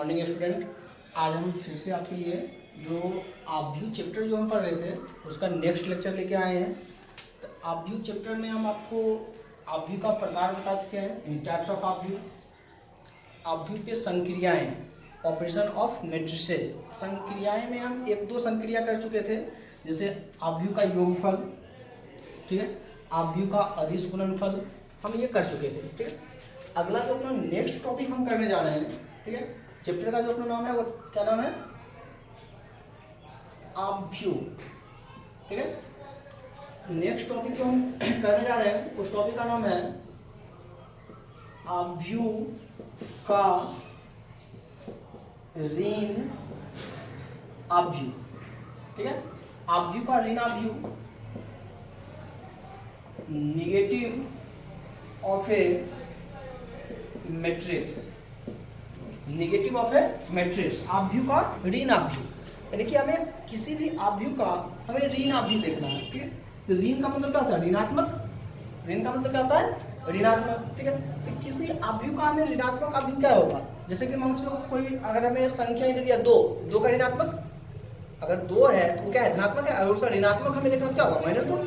Morning student. आज हम फिर से आपके लिए जो आव्यूह चैप्टर जो हम पढ़ रहे थे उसका नेक्स्ट लेक्चर लेके आए हैं। तो आव्यूह चैप्टर में हम आपको आव्यूह का प्रकार बता चुके हैं, इन टाइप्स ऑफ आव्यूह। आव्यूह पे संक्रियाएं, ऑपरेशन ऑफ मैट्रिसेस। संक्रियाएं में हम एक दो संक्रिया कर चुके थे, जैसे आव्यूह का योगफल, ठीक है, आव्यूह का अदिश गुणनफल, हम ये कर चुके थे। ठीक है, अगला जो अपना नेक्स्ट टॉपिक हम करने जा रहे हैं, ठीक है, चैप्टर का जो अपना नाम है वो क्या नाम है? आव्यूह। ठीक है, नेक्स्ट टॉपिक जो हम करने जा रहे हैं उस टॉपिक का नाम है आव्यूह का ऋण आव्यूह। ठीक है, आव्यूह का ऋण आव्यूह, negative of A matrix, negative of A matrix, आव्यूह का ऋण आव्यूह। यानी कि हमें किसी भी आव्यूह का हमें ऋण आव्यूह देखना है। ठीक है, तो ऋण का मतलब क्या होता है? ऋणात्मक। ऋण का मतलब क्या होता है? ऋणात्मक। ठीक है, तो किसी आव्यूह का हमें ऋणात्मक आव्यूह क्या होगा? जैसे कि मान लो कोई अगर हमें संख्या दे दिया दो का ऋणात्मक, अगर 2 है तो क्या है? धनात्मक है। अगर उसका ऋणात्मक हमें देखना क्या होगा? -2।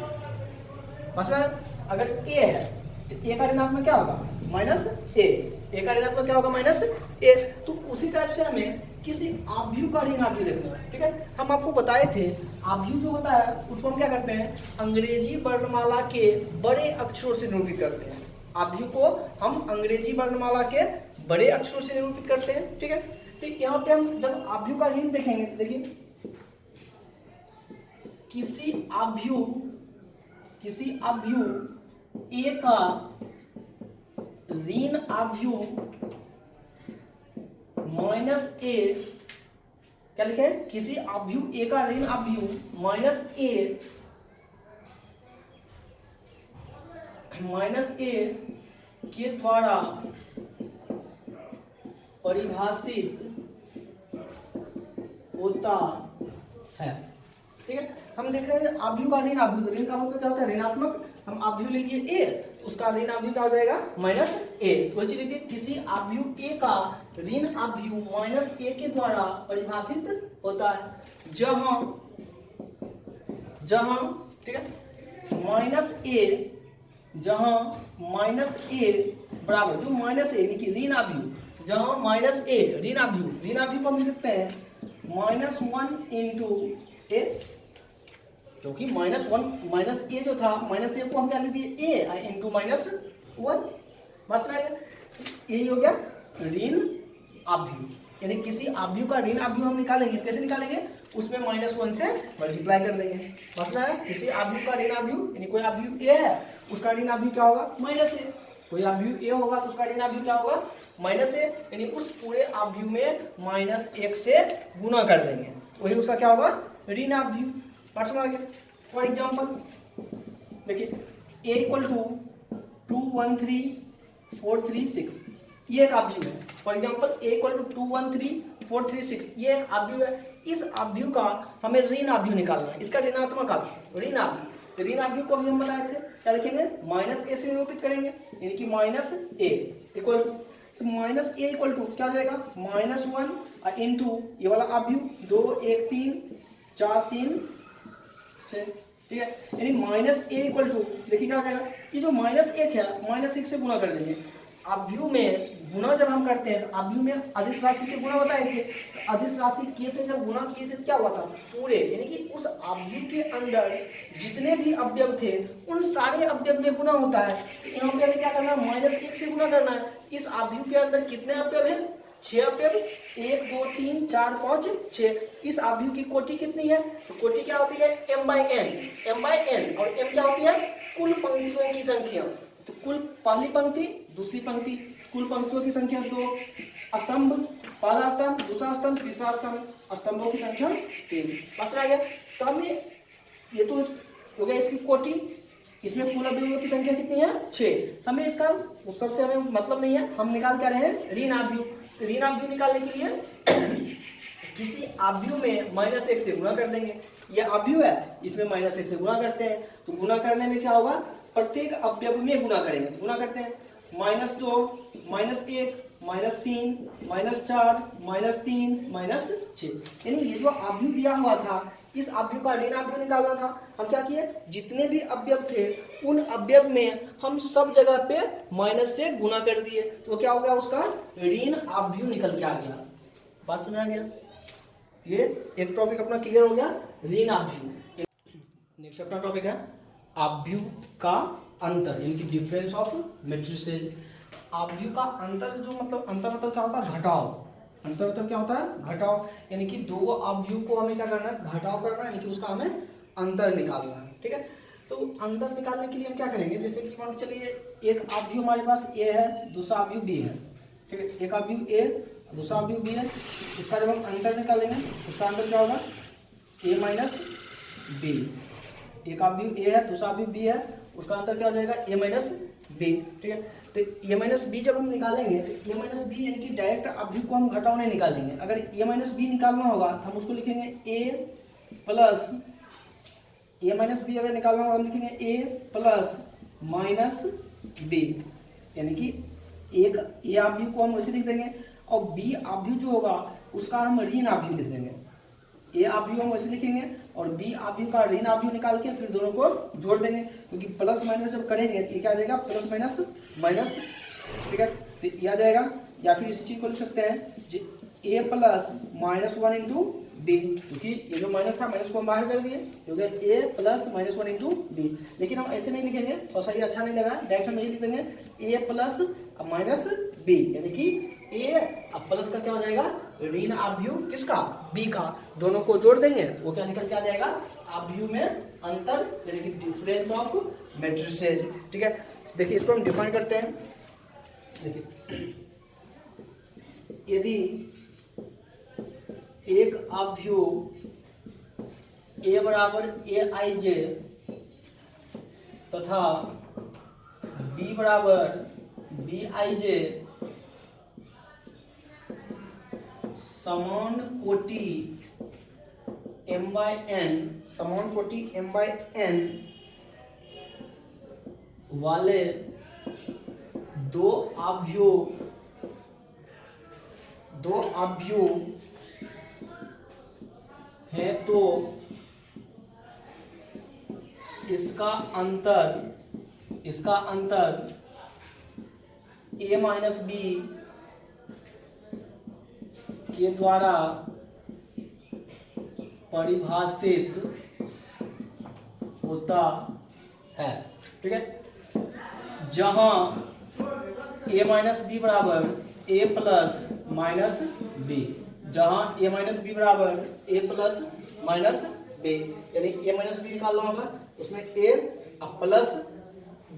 मतलब अगर a है तो a का ऋणात्मक क्या होगा? -a का ऋणात्मक क्या होगा? -a। तो उसी टाइप से हमें किसी आव्यूह का ऋण आव्यूह देखना है। ठीक है, हम आपको बताए थे आव्यूह जो होता है उसको हम क्या करते हैं? अंग्रेजी वर्णमाला के बड़े अक्षरों से निरूपित करते हैं। आव्यूह को हम अंग्रेजी वर्णमाला के बड़े अक्षरों से निरूपित करते हैं। ठीक है, तो यहाँ पे हम जब आव्यूह का ऋण देखेंगे, देखिए किसी आव्यूह A का ऋण आव्यूह -a, क्या लिखे? किसी आव्यूह A का ऋण आव्यूह -a के द्वारा परिभाषित होता है। ठीक है, हम देख रहे हैं आव्यूह का ऋण आव्यूह। ऋण का मतलब क्या होता है? ऋणात्मक। हम आव्यूह ले लिए a, तो उसका ऋण आव्यूह क्या हो जाएगा? -a। तो वैसे लीजिए किसी आव्यूह a का ऋण आव्यूह -a के द्वारा परिभाषित होता है, जहां ठीक है -a बराबर जो -a यानी कि ऋण आव्यूह, जहां -a ऋण आव्यूह को हम लिख सकते हैं -1 × a, क्योंकि -a जो था -a को हम क्या लिख दिए? a into -1। बस यही हो गया ऋण आव्यूह। यानी किसी आव्यूह का ऋण आव्यूह हम निकालेंगे, कैसे निकालेंगे? उसमें -1 से मल्टीप्लाई कर देंगे। बस किसी आव्यूह का ऋण आव्यूह यानी कोई आव्यूह a है उसका ऋण आव्यूह क्या होगा? -a। कोई आव्यूह a होगा तो उसका ऋण आव्यूह क्या होगा? -a, यानी उस पूरे आव्यूह में -1 से गुना कर देंगे, वही उसका क्या होगा? ऋण आव्यूह। पार्ट समझ गया? फॉर एग्जाम्पल देखिए a = 2 1 3 4 3 6, ये एक आव्यूह है। फॉर एग्जाम्पल a = 2 1 3 4 3 6, ये एक आव्यूह है। इस आव्यूह का हमें ऋण आव्यूह निकालना है, इसका ऋणात्मक आव्यूह, ऋण आव्यूह। ऋण आव्यूह को भी हम बताए थे, क्या लिखेंगे? -a से निरूपित करेंगे, यानी कि -a इक्वल टू, तो -a इक्वल टू क्या हो जाएगा? -1 इंटू ये वाला आव्यूह 2 1 3 4 3 6। ठीक है, यानी -a इक्वल टू देखिए क्या हो जाएगा? ये जो -1 है -1 से गुना कर देंगे। आव्यूह में गुना जब हम करते हैं तो आव्यूह में अदिश राशि से गुना बताए थे, तो अदिश राशि k से जब गुना किए थे तो क्या हुआ था? पूरे, यानी कि उस आव्यूह के अंदर जितने भी अवयव थे उन सारे अवयव में गुना होता है। तो यहाँ पे हमें क्या करना है? -1 से गुना करना है। इस आव्यूह के अंदर कितने अवयव है? 6 अवयव, 1 2 3 4 5 6। इस आव्यूह की कोटि कितनी है? तो कोटि क्या होती है? m/n, और m क्या होती है? कुल पंक्तियों की संख्या। तो कुल पहली पंक्ति दूसरी पंक्ति, कुल पंक्तियों की संख्या 2, स्तंभ पहला स्तंभ दूसरा स्तंभ तीसरा स्तंभ, स्तंभों की संख्या 3। बस रह गया। तो हम ये तो हो गया इसकी कोटि। इसमें कुल अवयवों की संख्या कितनी है? 6। हमें इसका उस सबसे हमें मतलब नहीं है, हम निकाल क्या रहे हैं? ऋण आव्यूह। ऋण आव्यूह निकालने के लिए किसी आव्यूह में -1 से गुना कर देंगे। यह आव्यूह है, इसमें -1 से गुना करते हैं, तो गुना करने में क्या होगा? प्रत्येक अवयव में गुना करेंगे। गुना करते हैं -2 -1 -3 -4 -3 -6, यानी ये जो अवयव दिया हुआ था इस अवयव का ऋण अवयव निकालना था। हम क्या किए, जितने भी अवयव थे उन अवयव में हम सब जगह पे माइनस से गुना कर दिए, तो क्या हो गया, उसका ऋण अवयव निकल के आ गया। बात समझ आ गया? ये एक टॉपिक अपना क्लियर हो गया, ऋण अवयव। नेक्स्ट अपना टॉपिक है अवयव का अंतर, यानी कि डिफरेंस ऑफ मैट्रिसेस। अवयव का अंतर जो मतलब अंतर मतलब क्या होता है, घटाव। अंतर मतलब क्या होता है, घटाव, यानी कि दो अवयव को हमें क्या करना है, घटाव करना है, यानी कि उसका हमें अंतर निकालना है। ठीक है, तो अंतर निकालने के लिए हम क्या करेंगे, जैसे कि मान के चलिए एक अवयव हमारे पास ए है, दूसरा अवयव बी है। ठीक है, एक अवयव ए दूसरा अवयव बी है, उसका जब हम अंतर निकालेंगे उसका अंतर क्या होगा, ए माइनस बी। एक अवयव ए है दूसरा अवयव बी है, उसका अंतर क्या हो जाएगा, ए माइनस बी। ठीक है, तो ए माइनस बी जब हम निकालेंगे तो ए माइनस बी यानी कि डायरेक्ट अवयव को हम घटाव नहीं निकालेंगे। अगर ए माइनस बी निकालना होगा तो हम उसको लिखेंगे ए प्लस, ए माइनस बी अगर निकालना होगा हम लिखेंगे ए प्लस माइनस बी, यानी कि एक ए अवयव को हम वैसे लिख देंगे और बी अवयव जो होगा उसका हम ऋण अवयव लिख देंगे। ए अवयव हम वैसे लिखेंगे और बी अवयव का ऋण अवयव निकाल के फिर दोनों को जोड़ देंगे, क्योंकि प्लस माइनस जब करेंगे तो ये क्या आ जाएगा, प्लस माइनस माइनस। ठीक है, तो ये आ जाएगा, या फिर इस चीज को लिख सकते हैं ए प्लस -1 इंटू बी, क्योंकि ये जो माइनस था माइनस को हम बाहर कर दिए, क्योंकि ए प्लस -1 इंटू बी। लेकिन हम ऐसे नहीं लिखेंगे, थोड़ा सा ये अच्छा नहीं लगा, डायरेक्ट हम यही लिख देंगे ए प्लस माइनस बी, यानी कि ए अब प्लस का क्या हो जाएगा, ऋण अवयव किसका, बी का, दोनों को जोड़ देंगे वो क्या निकल के आ जाएगा, अवयव में अंतर, यानी कि डिफरेंस ऑफ मैट्रिसेस। ठीक है, देखिए इसको हम डिफाइन करते हैं। देखिए यदि एक अवयव ए बराबर ए आई जे तथा बी बराबर बी आई जे समान कोटि m/n, समान कोटि m/n वाले दो अवयव है तो इसका अंतर a माइनस बी के द्वारा परिभाषित होता है। ठीक है, जहां a माइनस बी बराबर a प्लस माइनस बी, जहां a माइनस बी बराबर a प्लस माइनस बी, यानी a माइनस बी निकालना होगा, उसमें a प्लस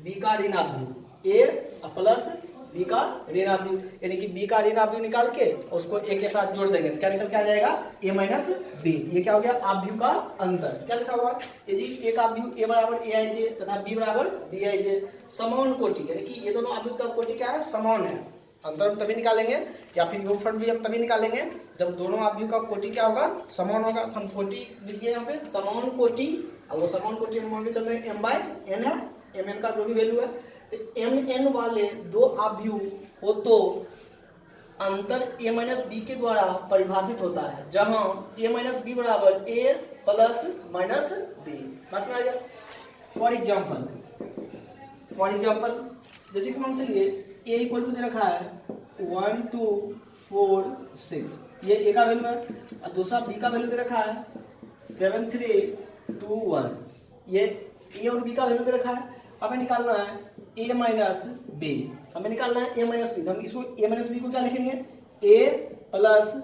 बी का ऋण अवयव, a प्लस बी का ऋण अवयव, यानी कि बी का ऋण अवयव निकाल के उसको ए के साथ जोड़ देंगे तो क्या निकल के आ जाएगा, a माइनस बी। ये क्या हो गया, अवयव का अंतर। क्या लिखा हुआ, यदि एक अवयव a बराबर ए आई जे तथा b बराबर बी आई जे समान कोटि, यानी कि ये दोनों अवयव का कोटि क्या है, समान है। अंतर हम तभी निकालेंगे या फिर योगफल भी हम तभी निकालेंगे जब दोनों अवयव का कोटि क्या होगा, समान होगा। हम कोटि लिख दिए यहाँ पे, समान कोटि, और वो समान कोटि हम मान के चल रहे हैं m/n है, mn का जो भी वैल्यू है, तो mn वाले दो अवयव हो तो अंतर a माइनस बी के द्वारा परिभाषित होता है, जहां a माइनस बी बराबर a प्लस माइनस बी। बस में आ गया। फॉर एग्जाम्पल जैसे कि मान चलिए a इक्वल टू दे रखा है 1 2 4 6, ये a का वैल्यू है, और दूसरा b का वैल्यू दे रखा है 7 3 2 1, ये a और b का वैल्यू दे रखा है। हमें निकालना है a माइनस बी, हमें निकालना है a माइनस बी, तो हम इसको a माइनस बी को क्या लिखेंगे, a प्लस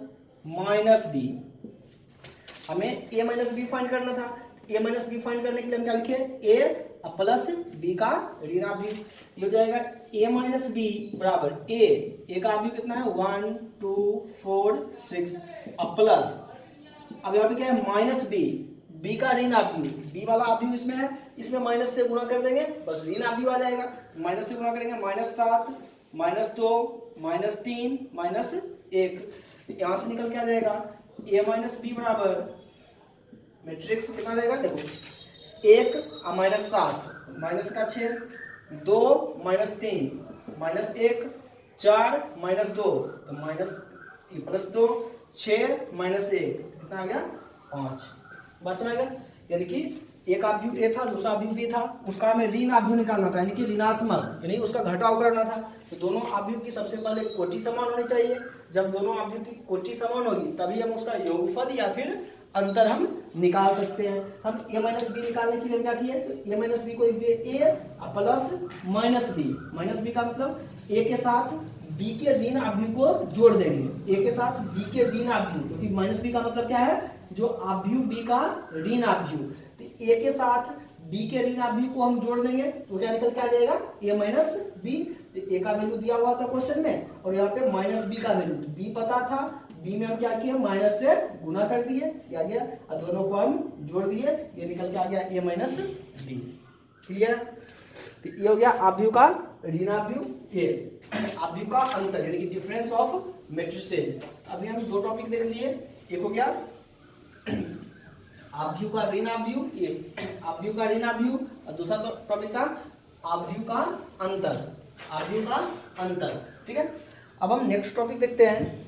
माइनस बी। हमें a माइनस बी फाइंड करना था, a माइनस बी फाइंड करने के लिए हम क्या लिखे, a प्लस बी का ऋण अवयव, ये हो जाएगा a माइनस बी बराबर a का अवयव कितना है 1 2 4 6, अब प्लस, अब यहाँ पे क्या है माइनस बी का ऋण अवयव, बी वाला अवयव इसमें है, इसमें माइनस से गुणा कर देंगे बस ऋण अवयव आ जाएगा। माइनस से गुणा करेंगे -7 -2 -3 -1, यहाँ से निकल के आ जाएगा a माइनस बी बराबर मैट्रिक्स कितना देगा, देखो 1 -7 माइनस का 6 2 -3 -1 4 माइनस 2 तो माइनस प्लस 2, 6 माइनस 1 कितना आ गया 5। बस में आ गया। यानी कि एक आव्यूह ए था, दूसरा आव्यूह बी था, उसका हमें ऋण आव्यूह निकालना था, यानी कि ऋणात्मक, यानी उसका घटाव करना था। तो दोनों आव्यूह की सबसे पहले कोटि समान होनी चाहिए। जब दोनों आव्यूह की कोटि समान होगी तभी हम उसका योगफल या फिर अंतर हम निकाल सकते हैं। हम a माइनस बी निकालने के लिए क्या किए, तो a माइनस बी को लिख दिए a plus minus b. Minus b का मतलब a के साथ b के ऋण आव्यूह को जोड़ देंगे, a के साथ b के ऋण आव्यूह, क्योंकि माइनस बी का मतलब क्या है, जो आव्यूह b का ऋण आव्यूह। तो a के साथ b के ऋण आव्यूह को हम जोड़ देंगे तो क्या निकल के आ जाएगा a माइनस बी। तो a का वैल्यू दिया हुआ था क्वेश्चन में और यहाँ पे माइनस बी का वैल्यू, तो b पता था, b में हम क्या किए माइनस से गुना कर दिए, आ गया, और दोनों को हम जोड़ दिए, ये निकल के आ गया a माइनस बी। क्लियर। तो ये हो गया आव्यूह का ऋणाव्यूह a, आव्यूह का अंतर यानी कि डिफरेंस ऑफ मैट्रिसेस। अभी हम दो टॉपिक देख लिए, एक हो गया आव्यूह का ऋणाव्यूह, ये आव्यूह का ऋणाव्यूह, और दूसरा टॉपिक था आव्यूह का अंतर, आव्यूह का अंतर। ठीक है। अब हम नेक्स्ट टॉपिक देखते हैं।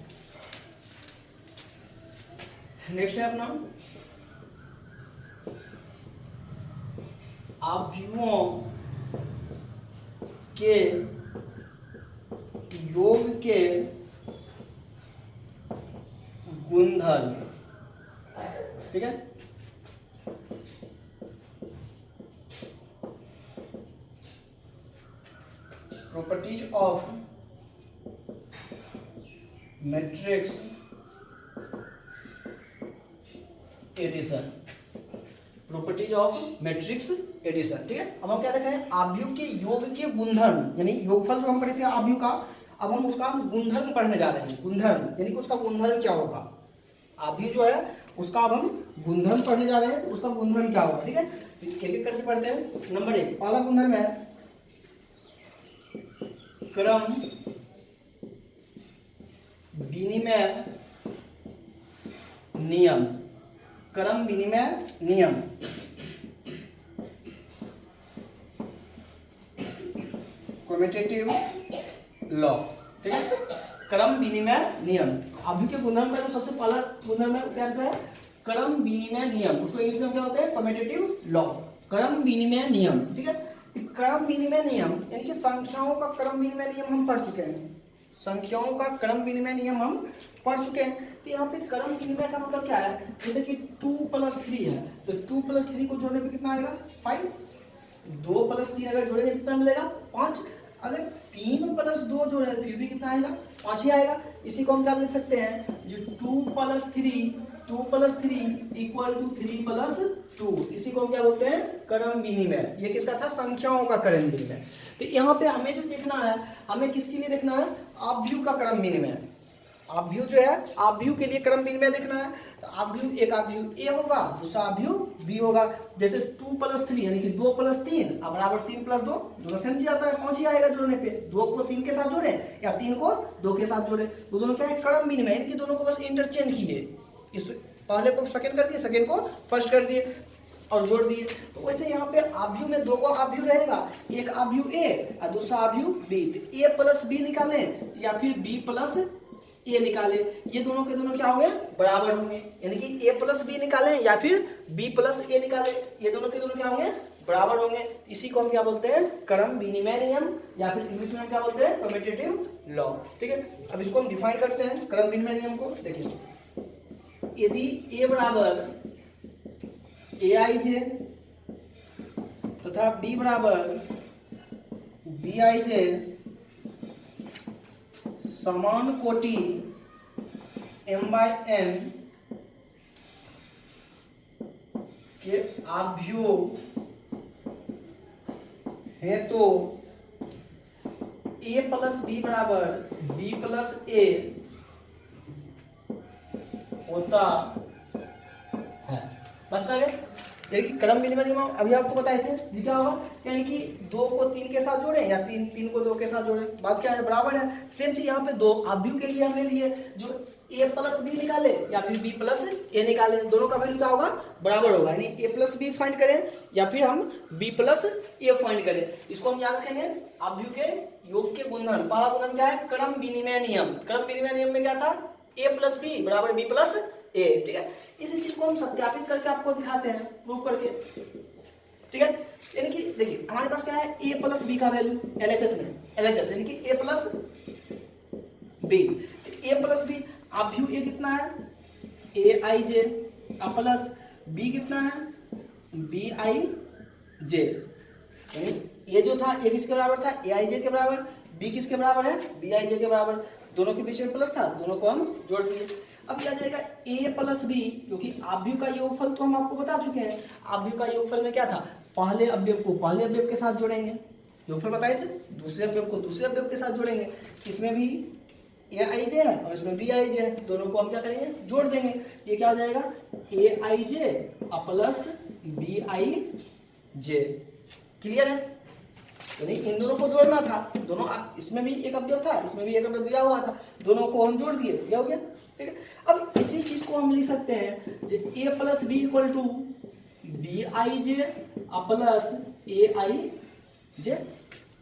नेक्स्ट है अपना आव्यूहों के योग के गुणधर्म। ठीक है। Properties of matrix addition, properties of matrix addition. ठीक है। अब हम क्या देख रहे हैं, आव्यूह के योग के गुणधर्म, यानी योगफल जो हम पढ़े थे आव्यूह का, अब हम उसका गुणधर्म पढ़ने जा रहे हैं। गुणधर्म यानी कि उसका गुणधर्म क्या होगा, आव्यूह जो है उसका अब हम गुणधर्म पढ़ने जा रहे हैं, तो उसका गुणधर्म क्या होगा। ठीक है। एक एक करके पढ़ते हैं। नंबर 1 पहला गुणधर्म है क्रम विनिमय नियम, क्रम विनिमय नियम। Commutative law. ठीक है। क्रम विनिमय नियम, आव्यूह के गुणधर्म का जो सबसे पहला गुणधर्म है क्या है, क्रम विनिमय नियम। उसको इंग्लिश में क्या होता है, कम्यूटेटिव लॉ, क्रम विनिमय नियम। ठीक है। क्रम विनिमय नियम यानी कि संख्याओं का क्रम विनिमय नियम हम पढ़ चुके हैं, संख्याओं का क्रम विनिमय नियम हम पढ़ चुके हैं। तो यहाँ पे क्रम विनिमय का मतलब क्या है, जैसे कि 2 + 3 है, तो 2 + 3 को जोड़ने पे कितना आएगा 5, 2 + 3 अगर जोड़ेंगे कितना मिलेगा 5, अगर 3 + 2 जोड़े फिर भी कितना आएगा 5 ही आएगा। इसी को हम क्या लिख सकते हैं, जो 2 + 3 = 3 + 2, इसी को हम क्या बोलते हैं क्रम विनिमय। ये किसका था, संख्याओं का क्रम विनिमय। तो यहाँ पे हमें जो देखना है, हमें किसके लिए देखना है, आव्यूह का क्रम विनिमय। आव्यूह जो है, आव्यूह के लिए क्रम विनिमय देखना है। तो आव्यूह, एक आव्यूह ए होगा, दूसरा आव्यूह बी होगा। जैसे 2 + 3 यानी कि 2 + 3 बराबर 3 + 2, दोनों सेम चीज आता है, 5 ही आएगा जोड़ने पे। 2 को 3 के साथ जोड़े या 3 को 2 के साथ जोड़े, तो दोनों क्या है क्रम विनिमय, यानी कि दोनों को बस इंटरचेंज किए, इस पहले को सेकंड कर दिए, सेकंड को फर्स्ट कर दिए और जोड़ दिए। तो वैसे यहाँ पे आव्यूह में 2 को आव्यूह रहेगा, एक आव्यूह ए और दूसरा आव्यूह बी। तो a + b निकाले या फिर b + a निकाले, ये दोनों के दोनों क्या होंगे बराबर होंगे, यानी कि a + b निकाले या फिर b + a निकाले, ये दोनों के दोनों क्या होंगे बराबर होंगे। इसी को हम क्या बोलते हैं क्रम विनिमय नियम, या फिर इंग्लिश में हम क्या बोलते हैं कम्यूटेटिव लॉ। ठीक है। अब इसको हम डिफाइन करते हैं क्रम विनिमय नियम को। देखिए, यदि a बराबर aij तथा b बराबर bij समान कोटि m/n के आव्यूह है, तो a + b बराबर b + a होता है। बस में गए। यानी कि क्रम विनिमय नियम अभी आपको बताए थे जी, क्या होगा, यानी कि 2 को 3 के साथ जोड़े या 3 को 2 के साथ जोड़े, बात क्या है बराबर है। सेम चीज यहाँ पे 2 आव्यूह के लिए हमने लिए, जो a + b निकाले या फिर b + a निकाले, दोनों का वैल्यू क्या होगा बराबर होगा, यानी ए प्लस बी फाइंड करें या फिर हम बी प्लस ए फाइंड करें। इसको हम याद रखेंगे आव्यूह के योग के गुणधर्म। पहला गुणधर्म क्या है, क्रम विनिमय नियम। क्रम विनिमय नियम में क्या था, ए प्लस बी बराबर बी प्लस ए, ठीक है। इसी चीज को हम सत्यापित करके आपको दिखाते हैं, प्रूव करके, ठीक है। यानी कि देखिए हमारे पास क्या है, ए प्लस बी का वैल्यू एलएचएस में, एलएचएस यानी कि ए प्लस बी, ए प्लस बी आव्यूह ए कितना है, ए आई जे प्लस बी कितना है, बी आई जे, यानी ये जो था ये किसके बराबर था, ए आई जे के बराबर, बी किसके बराबर है, बी आई जे के बराबर, दोनों के बीच में प्लस था, दोनों को हम जोड़ दिए। अब क्या जाएगा ए प्लस बी, क्योंकि आव्यूह का योगफल तो हम आपको बता चुके हैं, आव्यूह का योगफल में क्या था, पहले अवयव को पहले अवयव के साथ जोड़ेंगे, योगफल बताए थे, दूसरे अवयव को दूसरे अवयव के साथ जोड़ेंगे। इसमें भी ए आई जे है और इसमें बी आई जे है, दोनों को हम क्या करेंगे, जोड़ देंगे। ये क्या हो जाएगा, A I J plus B I J, clear है। यानी इन दोनों को जोड़ना था, दोनों इसमें भी एक अवयव था, इसमें भी एक अवयव दिया हुआ था, दोनों को हम जोड़ दिए, क्या हो गया, ठीक है। अब इसी चीज को हम लिख सकते हैं जो A plus B equal to B I J plus A I J,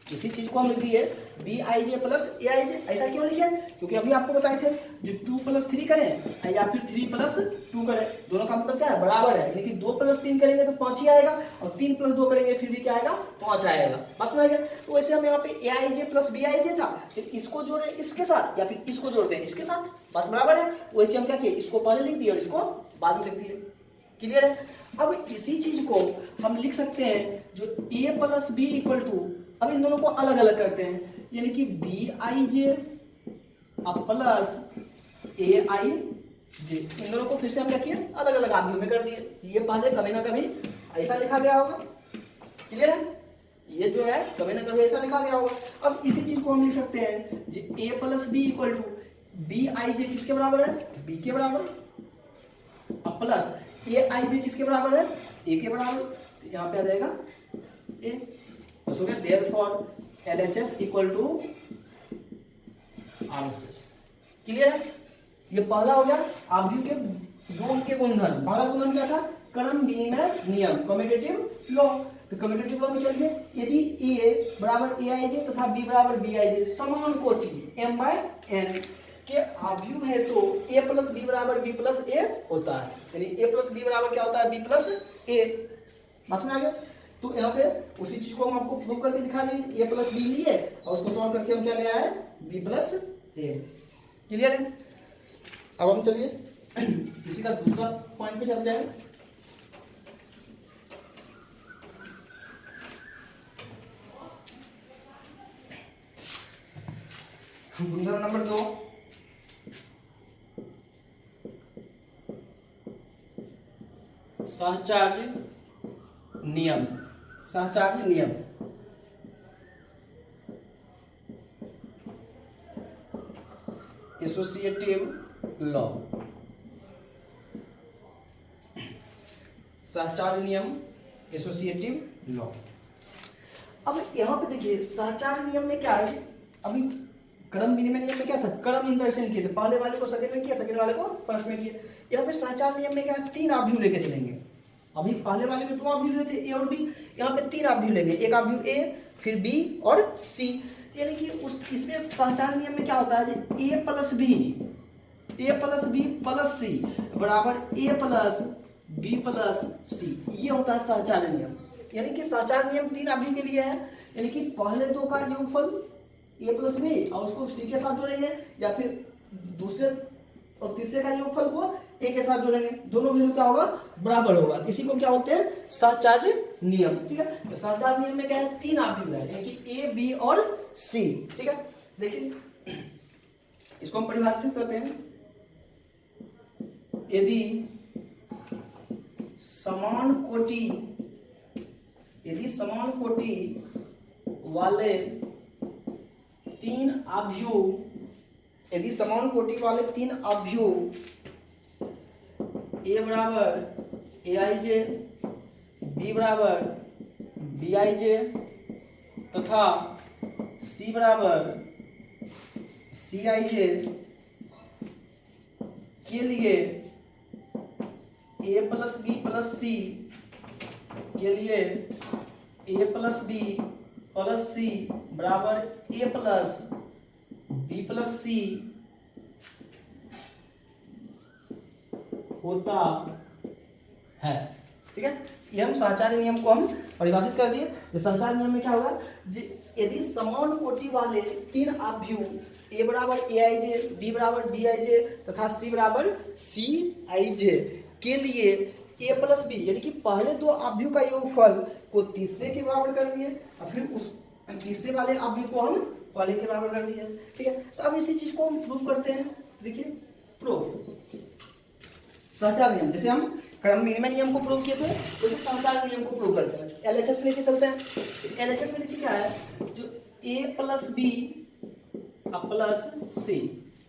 इसी चीज को हम लिख दिए B I J plus A I जे। ऐसा क्यों लिखे, क्योंकि अभी आपको बताए थे जो 2 प्लस 3 करें या फिर 3 प्लस 2 करें, दोनों का मतलब क्या है, बराबर है, यानी कि 2 प्लस 3 करेंगे तो 5 ही आएगा और 3 प्लस 2 करेंगे फिर भी क्या आएगा, 5 आएगा, बस में आएगा। तो वैसे हम यहाँ पे ए I J plus B I जे था, फिर इसको जोड़े इसके साथ या फिर इसको जोड़ते हैं इसके साथ, बात बराबर है। वैसे हम क्या किए, इसको पहले लिख दिए और इसको बाद में लिख दिए, क्लियर है। अब इसी चीज को हम लिख सकते हैं जो A plus B equal to, अब इन दोनों को अलग अलग करते हैं, यानी कि B I J plus A I J, इन दोनों को फिर से हम क्या किए, अलग अलग आव्यूह में कर दिए। ये पहले कभी ना कभी ऐसा लिखा गया होगा, क्लियर है, ये जो है कभी ना कभी ऐसा लिखा गया होगा। अब इसी चीज को हम लिख सकते हैं जो A plus B equal to B I J किसके बराबर है, बी के बराबर, प्लस ए आई जे किसके बराबर है, ए के बराबर, यहाँ पे आ जाएगा ए, बस हो गया। Therefore LHS equal to RHS, clear है। ये पहला हो गया आव्यूह के योग के गुणधर्म। पहला गुणधर्म क्या था, क्रम विनिमय नियम, कम्यूटेटिव लॉ। तो कम्यूटेटिव लॉ में क्या लिखे, यदि ए बराबर ए आई जे तथा बी बराबर बी आई जे समान कोटि m/n के आव्यूह है तो ए प्लस बी बराबर बी प्लस ए होता है, यानी ए प्लस बी बराबर क्या होता है, बी प्लस ए, बस में आ गया। तो यहाँ पे उसी चीज को हम आपको प्रूव करके दिखा देंगे, ए प्लस बी लिए और उसको सॉल्व करके हम क्या ले आए, बी प्लस ए, क्लियर है। अब हम चलिए इसी का दूसरा पॉइंट पे चलते हैं। गुणधर्म नंबर 2, सहचार्य नियम। सहचार्य नियम, एसोसिएटिव लॉ, सहचार्य नियम, एसोसिएटिव लॉ। अब यहाँ पे देखिए सहचार्य नियम में क्या है कि अभी क्रम विनिमय नियम में क्या था, क्रम इंटरचेंज किए थे, पहले वाले को सेकंड में किया, सेकंड वाले को फर्स्ट में किया। यहाँ पे सहचार्य नियम में क्या है, 3 आव्यूह लेके चलेंगे। अभी पहले वाले में 2 आव्यूह लेते ए और बी, यहाँ पे 3 आव्यूह लेंगे, एक आव्यूह ए फिर बी और सी, यानी कि उस इसमें सहचार्य नियम में क्या होता है, ए प्लस बी प्लस सी बराबर A plus B plus C, ये होता है सहचार्य नियम। यानी कि सहचार्य नियम 3 आव्यूह के लिए है, यानी कि पहले 2 का योगफल ए प्लस बी और उसको सी के साथ जोड़ेंगे या फिर दूसरे और तीसरे का योगफल को ए के साथ जोड़ेंगे, दोनों वैल्यू क्या होगा, बराबर होगा। इसी को क्या बोलते हैं, सहचार्य नियम, ठीक है। तो सहचार्य नियम में क्या है, 3 आव्यूह है, यानी कि ए बी और सी, ठीक है। देखिए इसको हम परिभाषित करते हैं, यदि समान कोटि वाले 3 आव्यूह, यदि समान कोटि वाले 3 आव्यूह ए बराबर ए आई जे, बी बराबर बी आई जे तथा सी बराबर सी आई जे के लिए ए प्लस बी प्लस सी के लिए ए प्लस बी प्लस सी बराबर ए प्लस बी प्लस सी होता है। ठीक है, ये हम सहचारी नियम को हम परिभाषित कर दिए। तो सहचारी नियम में क्या होगा, यदि समान कोटि वाले तीन आव्यूह ए बराबर ए आई जे, बी बराबर बी आई जे तथा सी बराबर सी आई जे के लिए ए प्लस बी यानी कि पहले दो आव्यूह का योगफल को तीसरे के बराबर कर दिए और फिर उस तीसरे वाले आव्यूह को हम पहले के बराबर कर दिए। ठीक है, तो अब इसी चीज को हम प्रूव करते हैं। देखिए प्रूफ सहचार नियम, जैसे हम क्रम विनिमय नियम को प्रूव किए थे वैसे सहचार नियम को प्रूव करते हैं। एलएचएस लेके चलते हैं। एलएचएस में देखिए क्या है, जो A plus B plus C,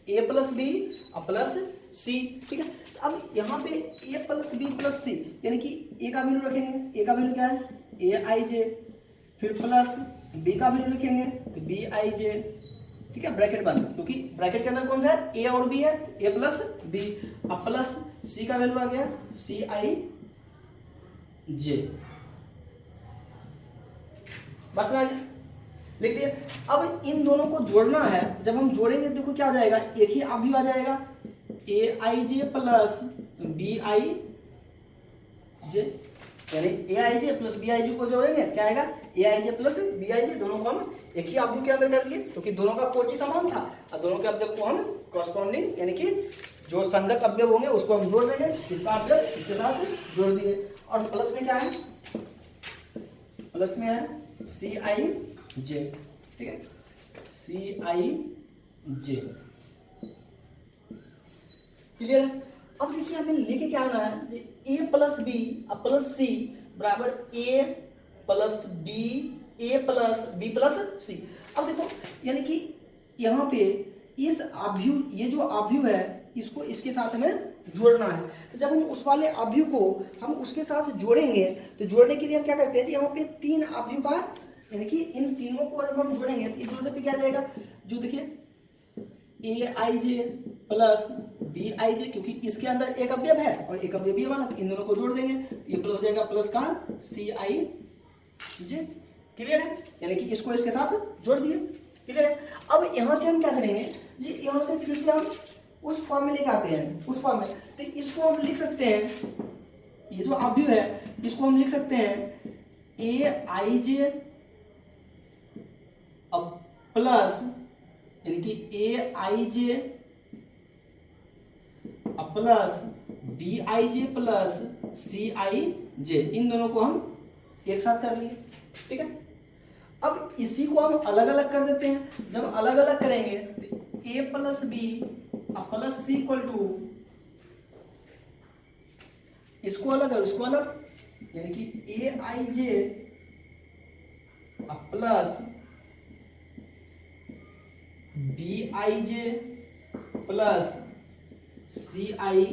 A plus B plus सी। ठीक है, अब यहाँ पे ए प्लस बी प्लस सी यानी कि ए का वैल्यू रखेंगे, ए का वैल्यू क्या है ए आई जे, फिर प्लस बी का वैल्यू लिखेंगे तो बी आई जे। ठीक है, ब्रैकेट बंद, क्योंकि ब्रैकेट के अंदर कौन सा है ए और बी है, ए प्लस बी। अब प्लस सी का वैल्यू आ गया सी आई जे। बस में आ गया, लिख दिए। अब इन दोनों को जोड़ना है, जब हम जोड़ेंगे देखो क्या आ जाएगा, एक ही आव्यूह आ जाएगा A I J plus B I जे, यानी ए I J plus B I जे को जोड़ेंगे क्या आएगा ए I J plus B I जे। दोनों को हम एक ही आव्यूह के अंदर कर लिए क्योंकि दोनों का कोटि समान था और दोनों के अवयव को हम कॉरस्पॉन्डिंग यानी कि जो संगत अवयव होंगे उसको हम जोड़ देंगे, इसका अवयव इसके साथ जोड़ दिए। और प्लस में क्या है, प्लस में है सी आई जे। ठीक है, सी आई जे क्लियर है। अब देखिए हमें लेके क्या आना है, ए प्लस बी प्लस सी बराबर A plus B A plus B plus सी। अब देखो यानी कि यहाँ पे इस आव्यूह, ये जो आव्यूह है इसको इसके साथ हमें जोड़ना है। तो जब हम उस वाले आव्यूह को हम उसके साथ जोड़ेंगे तो जोड़ने के लिए हम क्या करते हैं, तो यहाँ पे तीन आव्यूह का यानी कि इन तीनों को जब हम जोड़ेंगे तो ये जोड़ने पे क्या जाएगा, जो देखिए ए I J plus B I जे, क्योंकि इसके अंदर एक अवयव है और एक अवयव ये वाला, तो इन दोनों को जोड़ देंगे, ये प्लस हो जाएगा प्लस का सी आई जे। क्लियर है, यानी कि इसको इसके साथ जोड़ दिए। क्लियर है। अब यहां से हम क्या करेंगे जी, यहां से फिर से हम उस फॉर्म में लेके आते हैं, उस फॉर्म में तो इसको हम लिख सकते हैं, ये जो अवयव है इसको हम लिख सकते हैं ए आई जे प्लस यानी कि A I J plus B I J plus C I J, इन दोनों को हम एक साथ कर लिए। ठीक है, अब इसी को हम अलग अलग कर देते हैं। जब अलग अलग करेंगे तो A plus B plus C equal to, इसको अलग है इसको अलग, यानी कि A I J plus B I J plus C I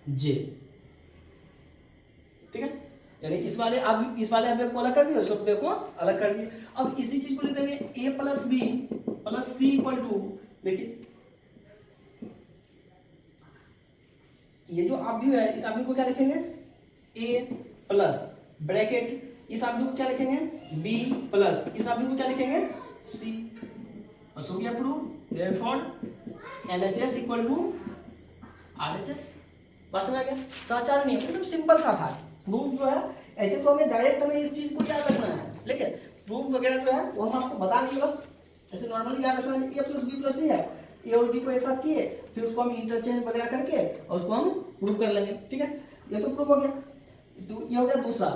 J. ठीक है, यानी इस वाले अवयव को अलग कर दिया, इस अवयव को अलग कर दिए। अब इसी चीज को लिख देंगे A plus B plus C equal to, देखिए ये जो अवयव है इस अवयव को क्या लिखेंगे ए प्लस ब्रैकेट, इस अवयव को क्या लिखेंगे बी प्लस, इस अवयव को क्या लिखेंगे सी। बस हो गया proof. Therefore LHS equal to RHS. बस में आ गया। सहचार नियम एकदम सिंपल सा था। प्रूफ जो है ऐसे तो हमें डायरेक्ट हमें इस चीज को याद रखना है, लेकिन प्रूफ वगैरह जो है वो हम आपको बता देंगे, बस ऐसे नॉर्मली याद रखना है। ए प्लस बी प्लस सी है, ए और बी को एक साथ किए फिर उसको हम इंटरचेंज वगैरह करके और उसको हम प्रूव कर लेंगे। ठीक है, ये तो प्रूफ हो गया। तो ये हो गया दूसरा।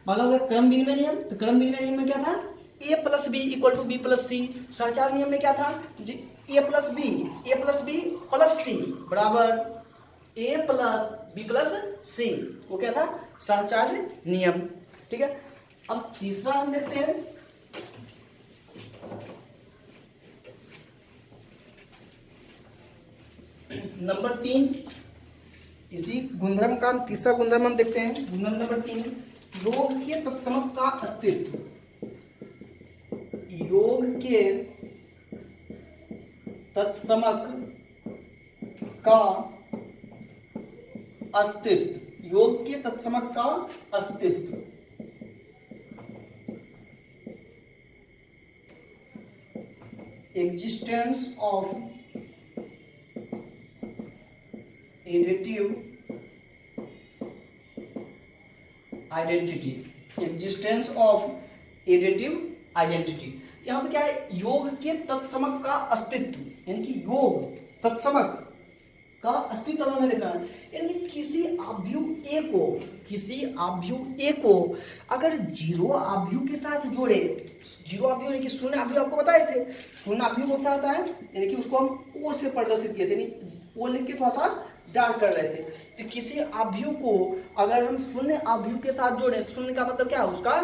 पहला हो गया क्रम विनिमय नियम। तो क्रम विनिमय नियम में क्या था, A plus B equal to B plus C. सहचार नियम में क्या था जी, A plus B plus C बराबर A plus B plus C, वो क्या था सहचार नियम। ठीक है, अब तीसरा हम देखते हैं। नंबर 3, इसी गुणधर्म का तीसरा गुणधर्म हम देखते हैं। गुणधर्म नंबर 3, योग के तत्समक का अस्तित्व। योग के तत्समक का अस्तित्व, योग के तत्समक का अस्तित्व। Existence of additive identity, existence of additive identity. यहाँ पे क्या है, योग के तत्समक का अस्तित्व, यानी कि योग तत्समक का अस्तित्व हमें देखना है। यानी किसी आव्यूह ए को, किसी आव्यूह ए को अगर जीरो आव्यूह के साथ जोड़े, जीरो आव्यूह यानी कि शून्य आव्यूह आपको बताए थे, शून्य आव्यूह को क्या होता है, यानी कि उसको हम ओ से प्रदर्शित किए थे, यानी ओ लिख के थोड़ा सा डार्क कर रहे थे। तो किसी आव्यूह को अगर हम शून्य आव्यूह के साथ जोड़े, शून्य का मतलब क्या है उसका,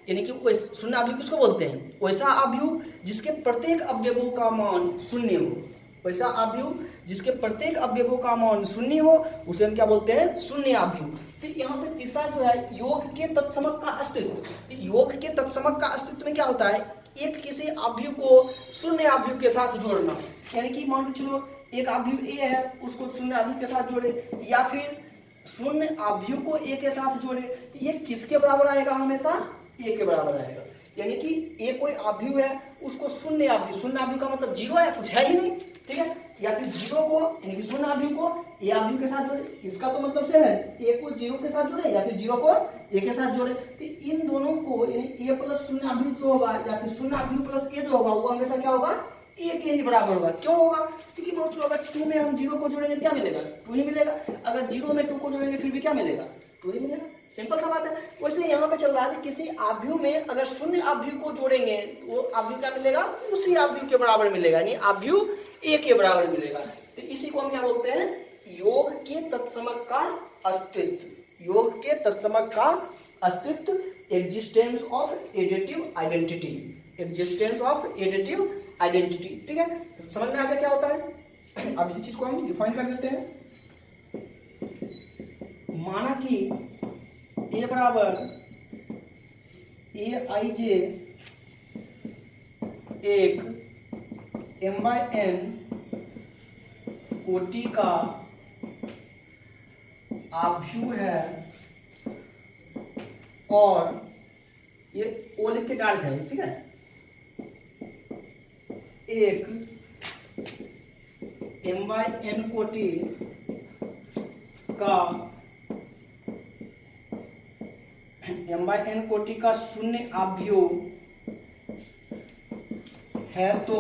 यानी कि शून्य आव्यूह किसको बोलते हैं, वैसा आव्यूह जिसके प्रत्येक अवयवों का मान शून्य हो, वैसा आव्यूह जिसके प्रत्येक अवयवों का मान शून्य हो उसे हम क्या बोलते हैं, शून्य आव्यूह। तो यहाँ पे तीसरा जो है योग के तत्समक का अस्तित्व। योग के तत्समक का अस्तित्व में क्या होता है, एक किसी आव्यूह को शून्य आव्यूह के साथ जोड़ना, यानी कि मान के चलो एक आव्यूह ए है, उसको शून्य आव्यूह के साथ जोड़े, या फिर शून्य आव्यूह को ए के साथ जोड़े, तो ये किसके बराबर आएगा, हमेशा ए के बराबर आएगा। यानी कि ए कोई आव्यूह है, उसको शून्य आव्यूह, शून्य आव्यूह का मतलब जीरो है, कुछ है ही नहीं, ठीक है, या फिर जीरो को यानी कि शून्य आव्यूह को ए आव्यूह के साथ जोड़े, इसका तो मतलब सेम है, ए को जीरो के साथ जोड़े या फिर जीरो को ए के साथ जोड़े। तो इन दोनों को यानी ए प्लस शून्य आव्यूह जो होगा या फिर शून्य आव्यूह प्लस ए जो होगा वो हमेशा क्या होगा, ए के ही बराबर होगा। क्यों होगा, क्योंकि मान लो अगर 2 में हम 0 को जोड़ेंगे क्या मिलेगा, 2 ही मिलेगा, अगर 0 में 2 को जोड़ेंगे फिर भी क्या मिलेगा, 2 ही मिलेगा, सिंपल सा बात है। वैसे यहाँ पे चल रहा है किसी आव्यूह में अगर शून्य आव्यूह को जोड़ेंगे तो वो आव्यूह क्या मिलेगा, उसी आव्यूह के बराबर मिलेगा, यानी आव्यूह ए के बराबर मिलेगा। तो इसी को हम क्या बोलते हैं, योग के तत्समक का अस्तित्व, योग के तत्समक का अस्तित्व, existence of additive identity, existence of additive identity. ठीक है, तो समझ में आ गया क्या होता है। अब इसी चीज को हम डिफाइन कर देते हैं। माना कि ए बराबर ए आई जे एक m/n कोटि का आव्यूह है और ये ओ लिख के डाल है, ठीक है, एक m/n कोटि का m/n कोटि का शून्य आव्यूह है, तो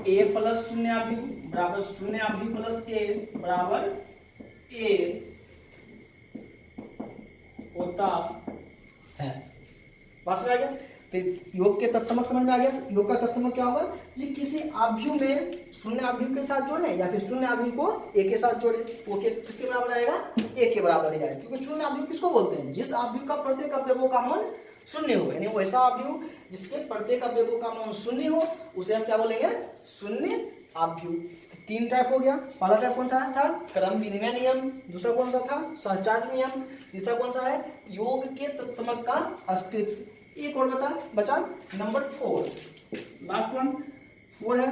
a प्लस शून्य आव्यूह बराबर शून्य आव्यूह प्लस a बराबर a होता है। बात समझ आ गया। तो योग के तत्समक समझ में आ गया। योग का तत्समक क्या होगा, जी किसी आव्यूह में शून्य आव्यूह के साथ जोड़े या फिर शून्य आव्यूह को a के साथ जोड़े, वो किसके बराबर आएगा, a के बराबर ही आएगा। क्योंकि शून्य आव्यूह किसको बोलते हैं, जिस आव्यूह का प्रत्येक अवयवों का मान शून्य हो, यानी वैसा आव्यूह जिसके प्रत्येक अवयवों का मान शून्य हो उसे हम क्या बोलेंगे, शून्य आव्यूह। 3 टाइप हो गया। पहला टाइप कौन सा था, क्रम विनिमय नियम, दूसरा कौन सा था, सहचार नियम, तीसरा कौन सा है, योग के तत्समक का अस्तित्व। एक और बचा नंबर 4, लास्ट वन 4 है,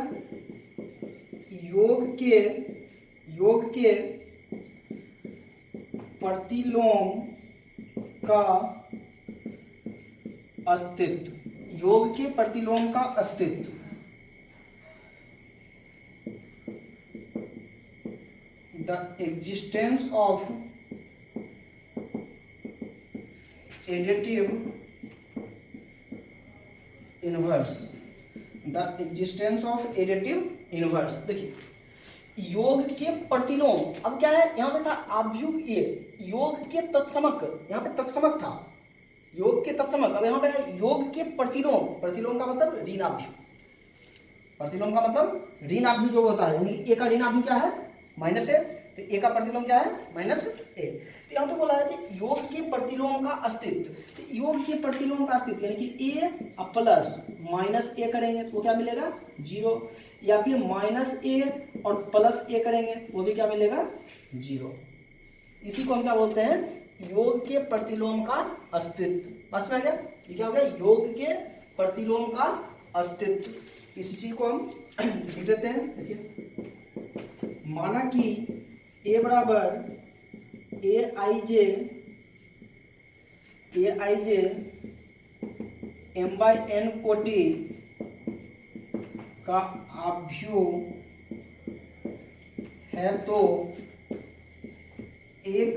योग के प्रतिलोम का अस्तित्व, योग के प्रतिलोम का अस्तित्व। The existence of additive inverse, the existence of additive inverse। देखिए योग के प्रतिलोम, अब क्या है, यहाँ पे था आव्यूह ए, योग के तत्समक, यहाँ पे तत्समक था, योग के तत्समक, अब यहाँ पे है योग के प्रतिलोम, प्रतिलोम का मतलब ऋण आव्यूह, प्रतिलोम का मतलब ऋण आव्यूह जो होता है, यानी ए का ऋण आव्यूह क्या है, माइनस ए, तो ए का प्रतिलोम क्या है, माइनस ए। तो यहाँ पे बोला है कि योग के प्रतिलोम का अस्तित्व, तो योग के प्रतिलोम का अस्तित्व यानी कि ए प्लस माइनस ए करेंगे तो वो क्या मिलेगा, 0, या फिर माइनस ए और प्लस ए करेंगे वो भी क्या मिलेगा, 0। इसी को हम क्या बोलते हैं, योग के प्रतिलोम का अस्तित्व। बस में आ गया, ये क्या हो गया, योग के प्रतिलोम का अस्तित्व। इसी चीज को हम लिख देते हैं। देखिए माना कि a बराबर aij m/n कोटि का आव्यूह है तो एक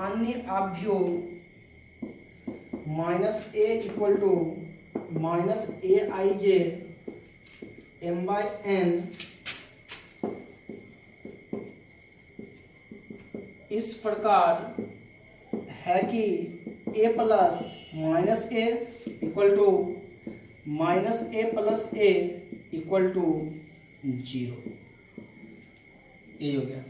अन्य आव्यूह -a equal to -aij m/n इस प्रकार है कि a plus minus a equal to minus a plus a equal to 0। ये हो गया,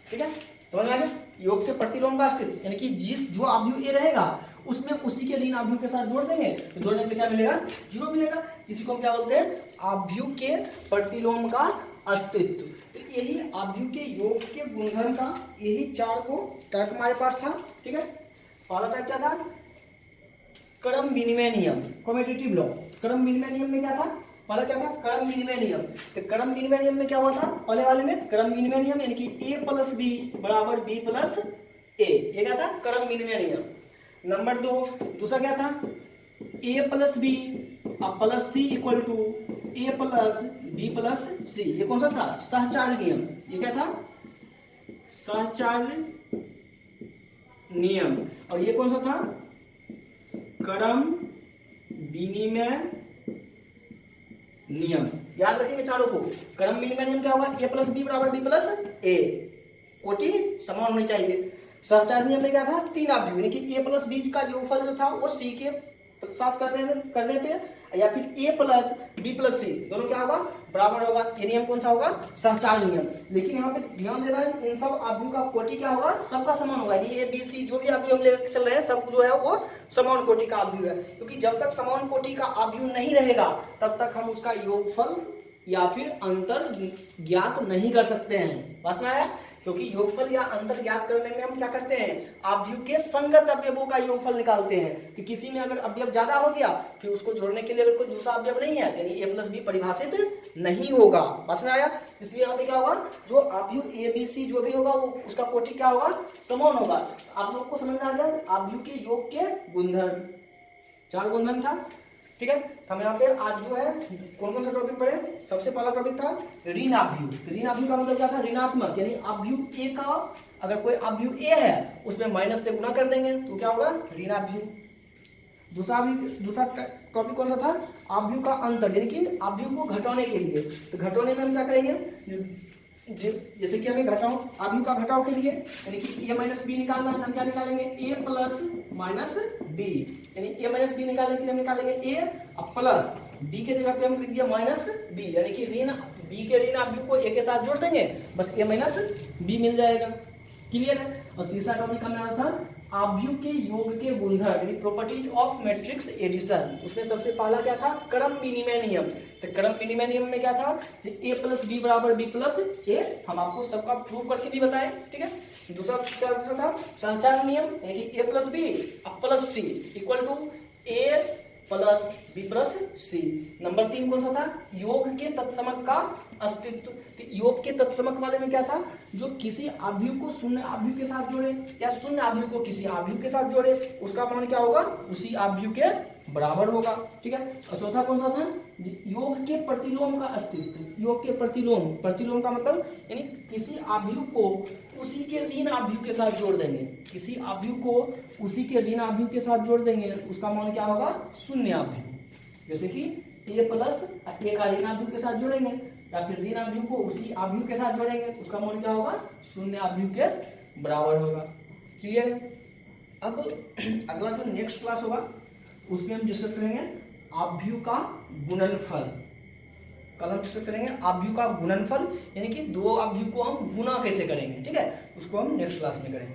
ठीक है, समझ में आ गया। योग के प्रतिलोम का अस्तित्व यानी कि जो आव्यूह ए रहेगा उसमें उसी के ऋण आव्यूह के साथ जोड़ देंगे तो जोड़ने पे क्या मिलेगा, 0 मिलेगा। इसी को हम क्या बोलते हैं, आव्यूह के प्रतिलोम का अस्तित्व। तो यही आव्यूह के योग के गुणधर्म का यही 4 को टाइप हमारे पास था, ठीक है। पहला टाइप क्या था, क्रम विनिमय नियम, कम्यूटेटिव लॉ। क्रम विनिमय नियम में क्या था, पहला क्या था, क्रम विनिमय नियम। तो क्रम विनिमय नियम में क्या हुआ था, पहले वाले में क्रम विनिमय नियम यानी कि a प्लस बी बराबर b प्लस ए, ये क्या था, क्रम विनिमय नियम। नंबर 2, दूसरा क्या था, a plus B plus C equal to a plus B plus C. ये कौन सा था, सहचार नियम। ये क्या था, सहचार नियम। और ये कौन सा था, क्रम विनिमय नियम। याद रखेंगे चारों को। क्रम विनिमय नियम क्या होगा, a प्लस बी बराबर b प्लस ए, कोटि समान होनी चाहिए। सहचार नियम में क्या था, 3 आव्यूह यानी कि a प्लस बी का योगफल जो था वो c के साथ करने पे या फिर a प्लस बी प्लस सी दोनों क्या होगा, बराबर होगा। ये नियम कौन सा होगा, सहचार नियम। लेकिन यहाँ पे ध्यान देना है, इन सब आव्यूह का कोटि क्या होगा, सबका समान होगा। ये a b c जो भी आव्यूह हम लेकर चल रहे हैं सब जो है वो समान कोटि का आव्यूह है। क्योंकि जब तक समान कोटि का आव्यूह नहीं रहेगा तब तक हम उसका योगफल या फिर अंतर ज्ञात नहीं कर सकते हैं। बस में आया, क्योंकि योगफल या अंतर ज्ञात करने में हम क्या करते हैं, आव्यूह के संगत अवयवों का योगफल निकालते हैं। कि किसी में अगर अवयव ज्यादा हो गया फिर उसको जोड़ने के लिए अगर कोई दूसरा अवयव नहीं है यानी a प्लस बी परिभाषित नहीं होगा। बस में आया, इसलिए यहाँ पे क्या होगा, जो आव्यूह a b c जो भी होगा वो उसका कोटि क्या होगा, समान होगा। आप लोग को समझ में आ गया आव्यूह के योग के गुणधर्म, 4 गुणधर्म था, ठीक है। हम यहाँ पे आज जो है कौन कौन सा टॉपिक पढ़े, सबसे पहला टॉपिक था ऋण आव्यूह। तो ऋण आव्यूह का मतलब क्या था, ऋणात्मक यानी आव्यूह ए का अगर कोई आव्यूह ए है उसमें माइनस से गुना कर देंगे तो क्या होगा, ऋण आव्यूह। दूसरा टॉपिक कौन सा था, आव्यूह का अंतर यानी कि आव्यूह को घटाने के लिए। तो घटाने में हम क्या करेंगे, जैसे कि हमें आव्यूह का घटाव के लिए यानी कि a माइनस बी निकालना है, हम क्या निकालेंगे, a प्लस माइनस बी यानी a माइनस बी निकालने के लिए हम निकालेंगे a प्लस b के जगह पे हम लिख दिया माइनस b यानी कि ऋण b के ऋण आव्यूह को a के साथ जोड़ देंगे, बस a माइनस b मिल जाएगा। क्लियर है। और तीसरा टॉपिक हमारा था आव्यूह के योग के गुणधर्म यानी प्रॉपर्टीज ऑफ मैट्रिक्स एडिशन। उसमें सबसे पहला क्या था, क्रम विनिमय नियम। तो क्रम विनिमय नियम में क्या था, a प्लस बी बराबर b प्लस ए, हम आपको सबका प्रूव करके भी बताए, ठीक है। दूसरा क्या था, संचार नियम यानी कि a plus B plus C equal to a plus B plus c. Number 3 कौन सा था, योग के तत्समक का अस्तित्व। योग के तत्समक वाले में क्या था, जो किसी आव्यूह को शून्य आव्यूह के साथ जोड़े या शून्य आव्यूह को किसी आव्यूह के साथ जोड़े उसका मान क्या होगा, उसी आव्यूह के बराबर होगा, ठीक है। और चौथा कौन सा था, योग के प्रतिलोम का अस्तित्व। योग के प्रतिलोम का मतलब यानी किसी आव्यूह को उसी के ऋण आव्यूह के साथ जोड़ देंगे, किसी आव्यूह को उसी के ऋण आव्यूह के साथ जोड़ देंगे उसका मान क्या होगा, शून्य आव्यूह। जैसे कि a प्लस a का ऋण आव्यूह के साथ जोड़ेंगे या फिर ऋण आव्यूह को उसी आव्यूह के साथ जोड़ेंगे उसका मान क्या होगा, शून्य आव्यूह के बराबर होगा। क्लियर है। अब अगला जो नेक्स्ट क्लास होगा उसमें हम डिस्कस करेंगे आव्यूह का गुणनफल। कल हम डिस्कस करेंगे आव्यूह का गुणनफल यानी कि 2 आव्यूह को हम गुना कैसे करेंगे, ठीक है, उसको हम नेक्स्ट क्लास में करेंगे।